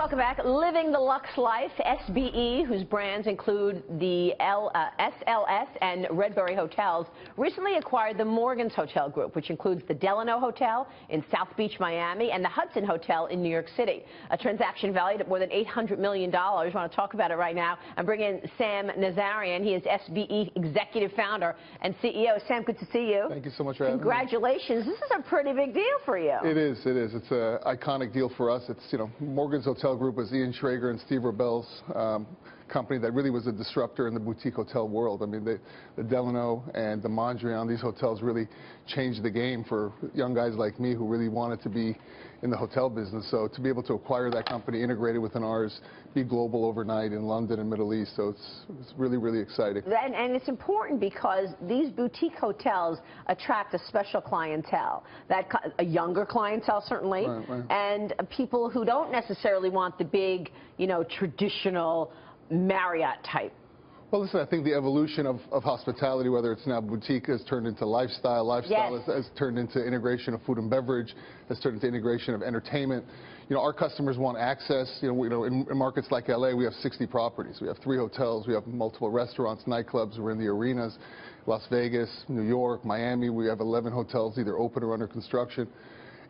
Welcome back. Living the Luxe Life, SBE, whose brands include the SLS and Redbury Hotels, recently acquired the Morgans Hotel Group, which includes the Delano Hotel in South Beach, Miami, and the Hudson Hotel in New York City. A transaction valued at more than $800 million. I want to talk about it right now and bring in Sam Nazarian. He is SBE Executive Founder and CEO. Sam, good to see you. Thank you so much for having me. Congratulations. This is a pretty big deal for you. It is. It's an iconic deal for us. It's, Morgans Hotel Group was Ian Schrager and Steve Rebel's company that really was a disruptor in the boutique hotel world. I mean, the Delano and the Mondrian, these hotels really changed the game for young guys like me who really wanted to be in the hotel business. So to be able to acquire that company, integrate it within ours, be global overnight in London and Middle East, so it's really, really exciting. And it's important because these boutique hotels attract a special clientele, a younger clientele certainly, right. And people who don't necessarily want the big, traditional Marriott type. Well, listen, I think the evolution of hospitality, whether it's now boutique, has turned into lifestyle. Yes. has turned into integration of food and beverage, has turned into integration of entertainment. Our customers want access. In markets like LA, we have 60 properties. We have 3 hotels. We have multiple restaurants, nightclubs. We're in the arenas. Las Vegas, New York, Miami. We have 11 hotels either open or under construction.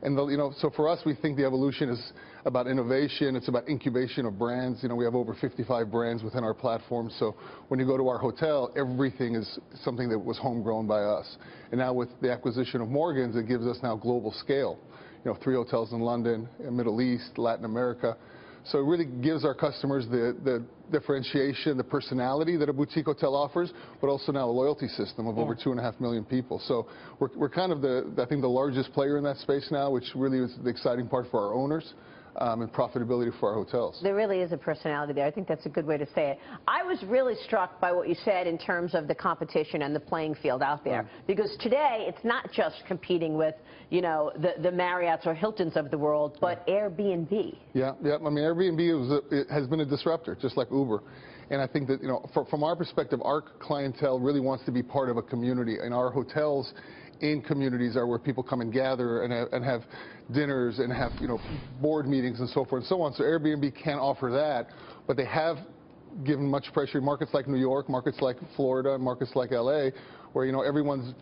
And so for us, we think the evolution is about innovation. It's about incubation of brands. We have over 55 brands within our platform. So when you go to our hotel, everything is something that was homegrown by us. And now with the acquisition of Morgans, it gives us now global scale. 3 hotels in London, Middle East, Latin America. So it really gives our customers the differentiation, the personality that a boutique hotel offers, but also now a loyalty system of over 2.5 million people. So we're kind of I think the largest player in that space now, which really is the exciting part for our owners. And profitability for our hotels. There really is a personality there. I think that's a good way to say it. I was really struck by what you said in terms of the competition and the playing field out there. Right. Because today, it's not just competing with, the Marriotts or Hiltons of the world, but Airbnb. Yeah. I mean, Airbnb has been a disruptor, just like Uber. And I think that, from our perspective, our clientele really wants to be part of a community. And our hotels in communities are where people come and gather and have dinners and have, board meetings and so forth and so on. So Airbnb can't offer that, but they have given much pressure in markets like New York, markets like Florida, markets like LA, where, everyone's,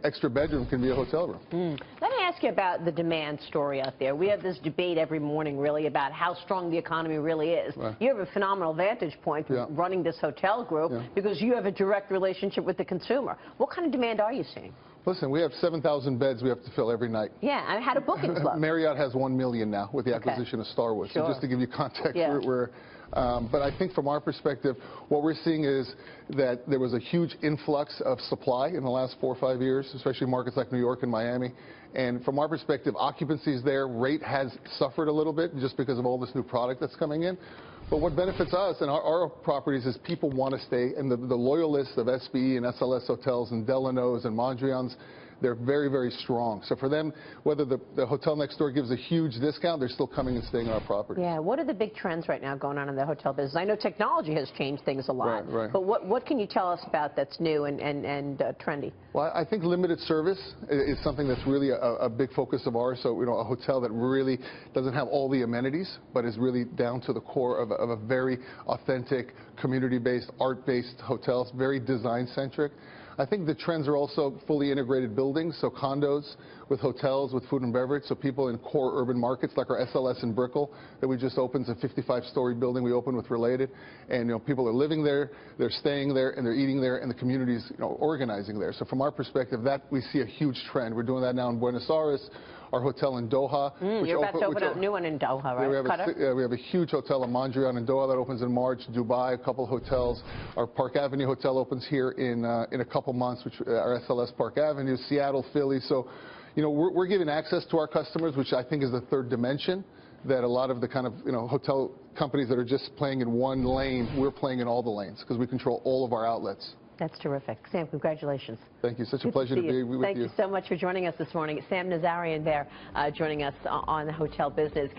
extra bedroom can be a hotel room. Let me ask you about the demand story out there. We have this debate every morning, really, about how strong the economy really is. Right. You have a phenomenal vantage point running this hotel group because you have a direct relationship with the consumer. What kind of demand are you seeing? Listen, we have 7,000 beds we have to fill every night. Yeah, and how do bookings look? Marriott has 1 million now with the acquisition of Starwood. Sure. So just to give you context, but I think from our perspective, what we're seeing is that there was a huge influx of supply in the last 4 or 5 years, especially markets like New York and Miami. And from our perspective, occupancy is there. Rate has suffered a little bit just because of all this new product that's coming in. But what benefits us and our properties is people want to stay, and the loyalists of SBE and SLS hotels and Delanos and Mondrians, they're very, very strong. So for them, whether the hotel next door gives a huge discount, they're still coming and staying on our property. Yeah, what are the big trends right now going on in the hotel business? I know technology has changed things a lot, right. But what can you tell us about that's new and trendy? Well, I think limited service is something that's really a big focus of ours. So, a hotel that really doesn't have all the amenities, but is really down to the core of a very authentic, community-based, art-based hotel. It's very design-centric. I think the trends are also fully integrated buildings, so condos with hotels, with food and beverage, so people in core urban markets like our SLS in Brickell that we just opened. It's a 55-story building we opened with Related, and people are living there, they're staying there, and they're eating there, and the community's organizing there. So from our perspective, that we see a huge trend. We're doing that now in Buenos Aires. Our hotel in Doha. You're about to open a new one in Doha, right? We have a huge hotel in Mondrian in Doha that opens in March. Dubai, a couple hotels. Our Park Avenue hotel opens here in a couple months, which our SLS Park Avenue, Seattle, Philly. So, we're giving access to our customers, which I think is the third dimension that a lot of the kind of, hotel companies that are just playing in one lane, we're playing in all the lanes because we control all of our outlets. That's terrific. Sam, congratulations. Thank you. Such a pleasure to be with you. Thank you so much for joining us this morning. Sam Nazarian there joining us on the hotel business.